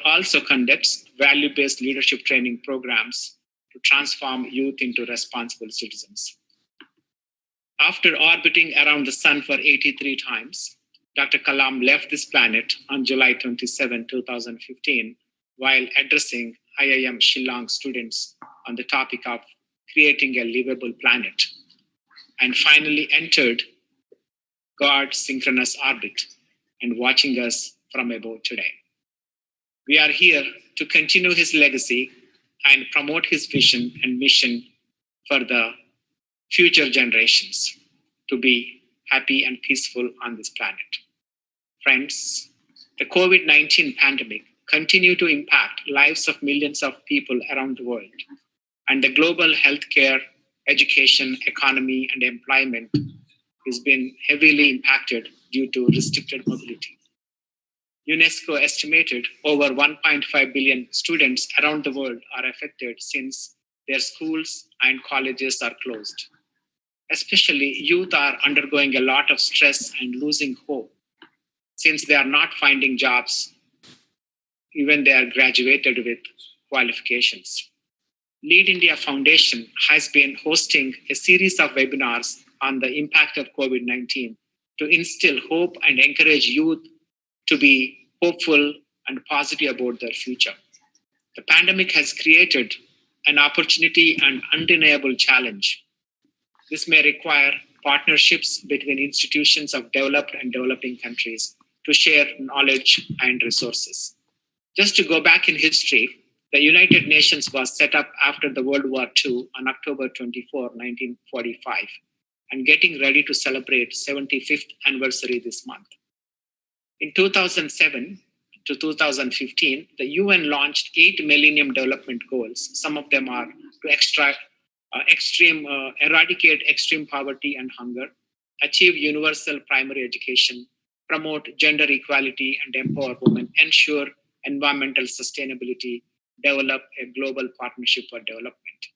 Also conducts value-based leadership training programs to transform youth into responsible citizens. After orbiting around the sun for 83 times, Dr. Kalam left this planet on July 27, 2015, while addressing IIM Shillong students on the topic of creating a livable planet, and finally entered God's synchronous orbit and watching us from above today. We are here to continue his legacy and promote his vision and mission for the future generations to be happy and peaceful on this planet. Friends, the COVID-19 pandemic continues to impact lives of millions of people around the world, and the global healthcare, education, economy, and employment has been heavily impacted due to restricted mobility. UNESCO estimated over 1.5 billion students around the world are affected since their schools and colleges are closed. Especially youth are undergoing a lot of stress and losing hope since they are not finding jobs, even they are graduated with qualifications. Lead India Foundation has been hosting a series of webinars on the impact of COVID-19 to instill hope and encourage youth to be hopeful and positive about their future. The pandemic has created an opportunity and undeniable challenge. This may require partnerships between institutions of developed and developing countries to share knowledge and resources. Just to go back in history, the United Nations was set up after the World War II on October 24, 1945, and getting ready to celebrate 75th anniversary this month. In 2007 to 2015, the UN launched 8 Millennium Development Goals. Some of them are to eradicate extreme poverty and hunger, achieve universal primary education, promote gender equality and empower women, ensure environmental sustainability, develop a global partnership for development.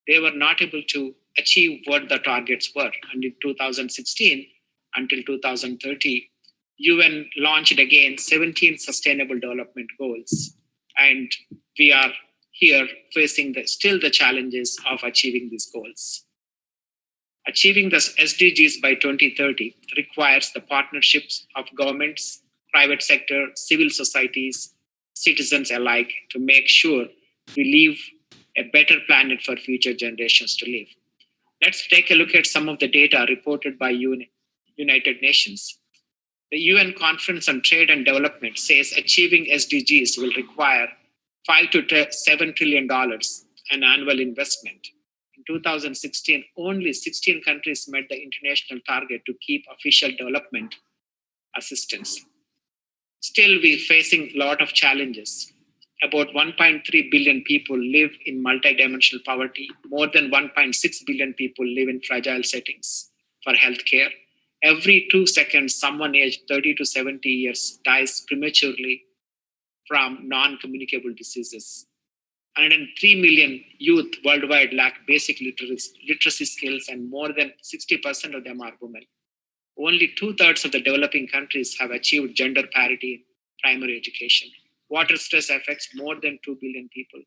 They were not able to achieve what the targets were. And in 2016 until 2030, UN launched again 17 Sustainable Development Goals. And we are here facing still the challenges of achieving these goals. Achieving the SDGs by 2030 requires the partnerships of governments, private sector, civil societies, citizens alike to make sure we leave a better planet for future generations to live. Let's take a look at some of the data reported by United Nations. The UN Conference on Trade and Development says achieving SDGs will require $5 to $7 trillion an annual investment. In 2016, only 16 countries met the international target to keep official development assistance. Still, we're facing a lot of challenges. About 1.3 billion people live in multidimensional poverty. More than 1.6 billion people live in fragile settings for healthcare. Every 2 seconds, someone aged 30 to 70 years dies prematurely from non-communicable diseases. 103 million youth worldwide lack basic literacy skills, and more than 60% of them are women. Only 2/3 of the developing countries have achieved gender parity in primary education. Water stress affects more than 2 billion people.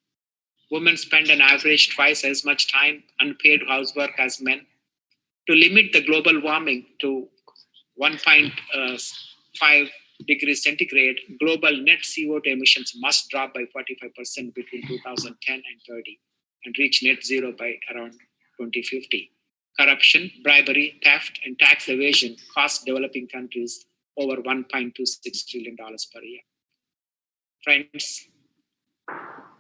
Women spend an average twice as much time unpaid housework as men. To limit the global warming to 1.5 degrees centigrade, global net CO2 emissions must drop by 45% between 2010 and 30 and reach net zero by around 2050. Corruption, bribery, theft, and tax evasion cost developing countries over $1.26 trillion per year. Friends,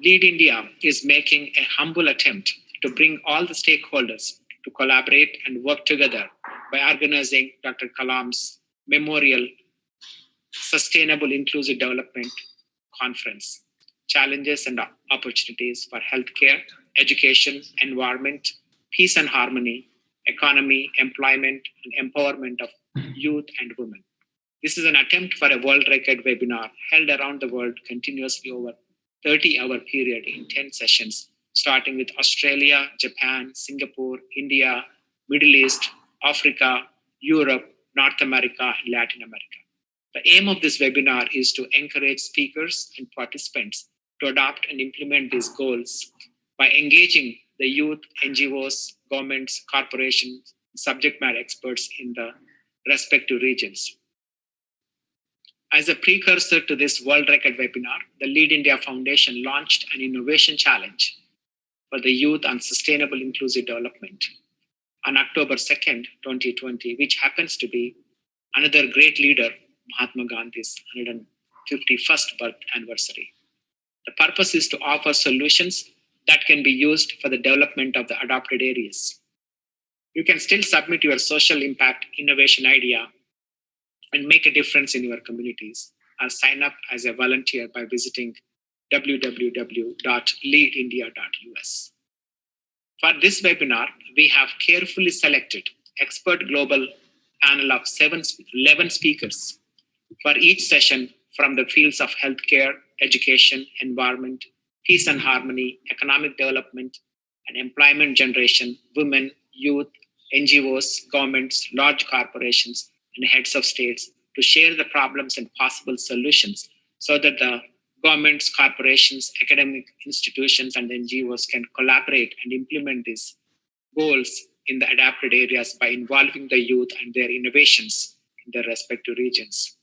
Lead India is making a humble attempt to bring all the stakeholders to collaborate and work together by organizing Dr. Kalam's Memorial Sustainable Inclusive Development Conference. Challenges and opportunities for healthcare, education, environment, peace and harmony, economy, employment, and empowerment of youth and women. This is an attempt for a world record webinar held around the world continuously over 30-hour period in 10 sessions, starting with Australia, Japan, Singapore, India, Middle East, Africa, Europe, North America, and Latin America. The aim of this webinar is to encourage speakers and participants to adopt and implement these goals by engaging the youth, NGOs, governments, corporations, subject matter experts in the respective regions. As a precursor to this World Record webinar, the Lead India Foundation launched an innovation challenge for the youth on sustainable inclusive development on October 2nd, 2020, which happens to be another great leader, Mahatma Gandhi's 151st birth anniversary. The purpose is to offer solutions that can be used for the development of the adopted areas. You can still submit your social impact innovation idea and make a difference in your communities, or sign up as a volunteer by visiting www.leadindia.us. For this webinar, we have carefully selected expert global panel of 11 speakers for each session from the fields of healthcare, education, environment, peace and harmony, economic development, and employment generation, women, youth, NGOs, governments, large corporations, and heads of states to share the problems and possible solutions so that the governments, corporations, academic institutions, and NGOs can collaborate and implement these goals in the adapted areas by involving the youth and their innovations in their respective regions.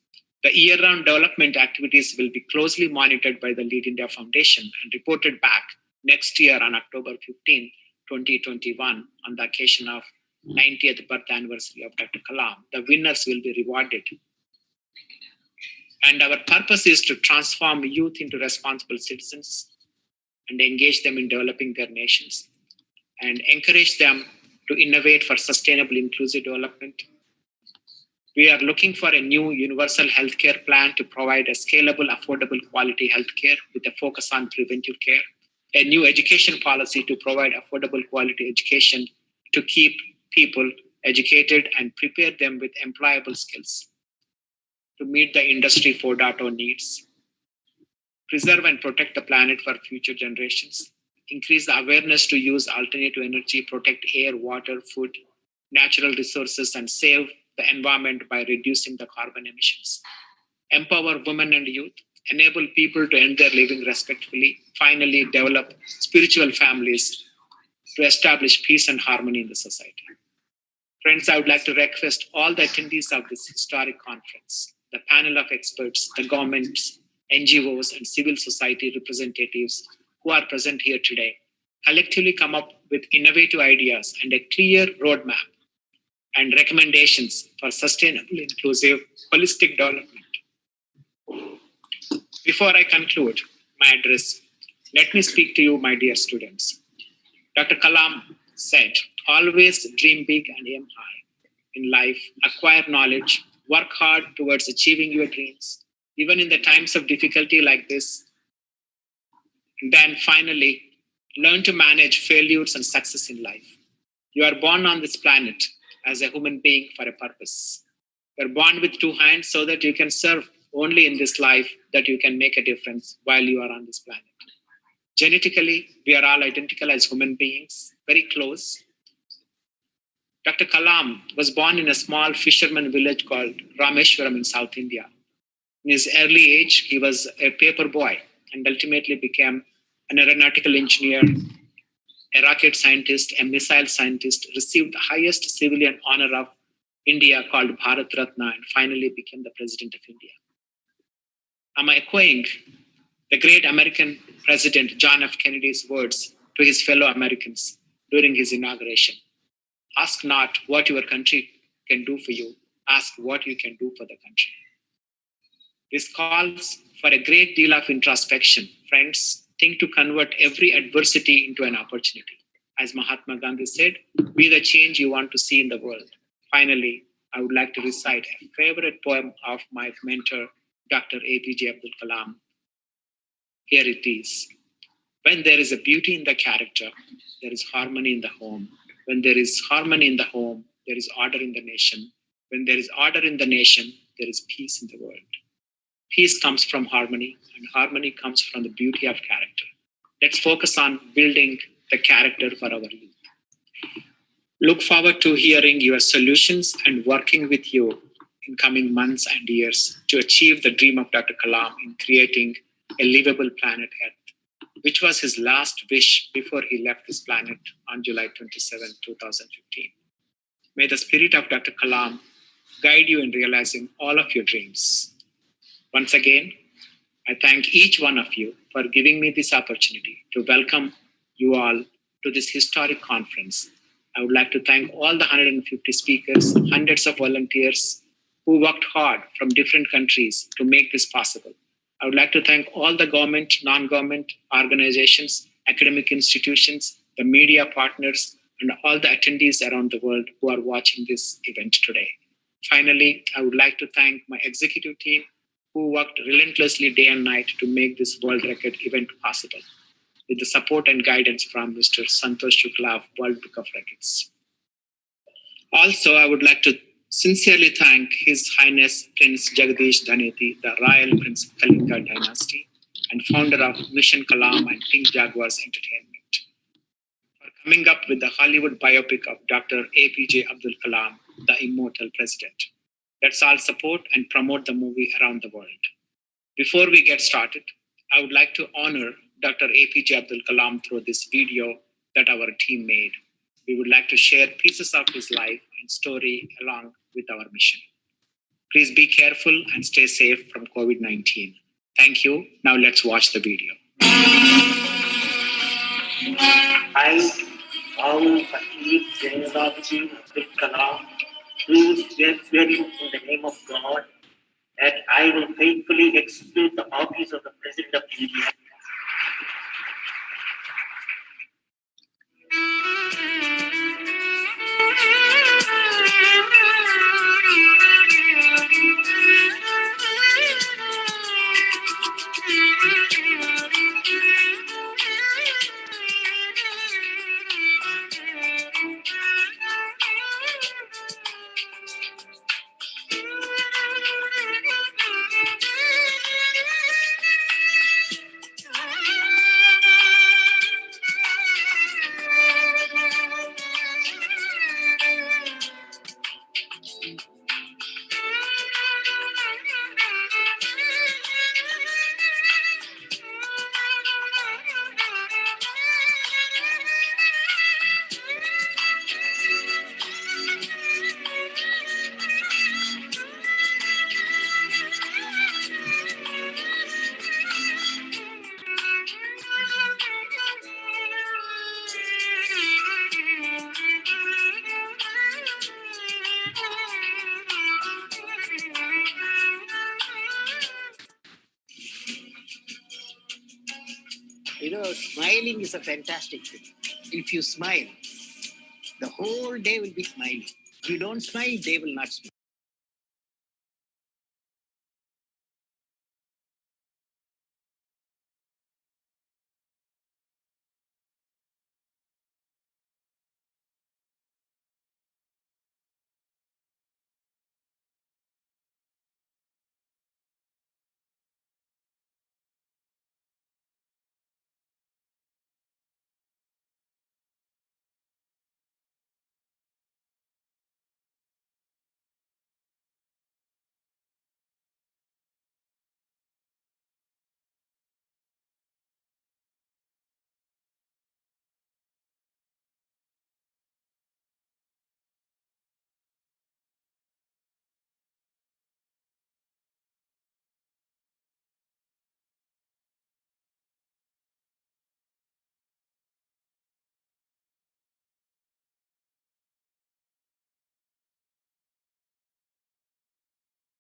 The year-round development activities will be closely monitored by the Lead India Foundation and reported back next year on October 15, 2021, on the occasion of 90th birth anniversary of Dr. Kalam. The winners will be rewarded. And our purpose is to transform youth into responsible citizens and engage them in developing their nations and encourage them to innovate for sustainable inclusive development. We are looking for a new universal healthcare plan to provide a scalable, affordable, quality healthcare with a focus on preventive care, a new education policy to provide affordable, quality education to keep people educated and prepare them with employable skills to meet the Industry 4.0 needs, preserve and protect the planet for future generations, increase the awareness to use alternative energy, protect air, water, food, natural resources, and save the environment by reducing the carbon emissions, empower women and youth, enable people to earn their living respectfully, finally develop spiritual families to establish peace and harmony in the society. Friends, I would like to request all the attendees of this historic conference, the panel of experts, the governments, NGOs, and civil society representatives who are present here today, collectively come up with innovative ideas and a clear roadmap and recommendations for sustainable, inclusive, holistic development. Before I conclude my address, let me speak to you, my dear students. Dr. Kalam said, always dream big and aim high in life, acquire knowledge, work hard towards achieving your dreams, even in the times of difficulty like this. And then finally, learn to manage failures and success in life. You are born on this planet as a human being for a purpose. You are born with two hands so that you can serve only in this life, that you can make a difference while you are on this planet. Genetically, we are all identical as human beings, very close. Dr. Kalam was born in a small fisherman village called Rameshwaram in South India. In his early age, he was a paper boy and ultimately became an aeronautical engineer, a rocket scientist, a missile scientist, received the highest civilian honor of India called Bharat Ratna, and finally became the President of India. I'm echoing the great American President John F. Kennedy's words to his fellow Americans during his inauguration. Ask not what your country can do for you, ask what you can do for the country. This calls for a great deal of introspection. Friends, think to convert every adversity into an opportunity. As Mahatma Gandhi said, be the change you want to see in the world. Finally, I would like to recite a favorite poem of my mentor, Dr. APJ Abdul Kalam. Here it is. When there is a beauty in the character, there is harmony in the home. When there is harmony in the home, there is order in the nation. When there is order in the nation, there is peace in the world. Peace comes from harmony, and harmony comes from the beauty of character. Let's focus on building the character for our youth. Look forward to hearing your solutions and working with you in coming months and years to achieve the dream of Dr. Kalam in creating a livable planet Earth, which was his last wish before he left this planet on July 27, 2015. May the spirit of Dr. Kalam guide you in realizing all of your dreams. Once again, I thank each one of you for giving me this opportunity to welcome you all to this historic conference. I would like to thank all the 150 speakers, hundreds of volunteers who worked hard from different countries to make this possible. I would like to thank all the government, non-government organizations, academic institutions, the media partners, and all the attendees around the world who are watching this event today. Finally, I would like to thank my executive team who worked relentlessly day and night to make this world record event possible, with the support and guidance from Mr. Santosh Shukla of World Book of Records. Also, I would like to sincerely thank His Highness Prince Jagdish Dhaneti, the Royal Prince of Kalinga Dynasty, and founder of Mission Kalam and Pink Jaguars Entertainment, for coming up with the Hollywood biopic of Dr. APJ ABDUL Kalam, the immortal president. Let's all support and promote the movie around the world. Before we get started, I would like to honor Dr. APJ ABDUL Kalam through this video that our team made. We would like to share pieces of his life and story along with our mission. Please be careful and stay safe from COVID-19. Thank you. Now let's watch the video. I, Fakir Navtej Abdul Kalam, do swear in the name of God that I will faithfully execute the office of the President of India. Smiling is a fantastic thing. If you smile, the whole day will be smiling. If you don't smile, they will not smile.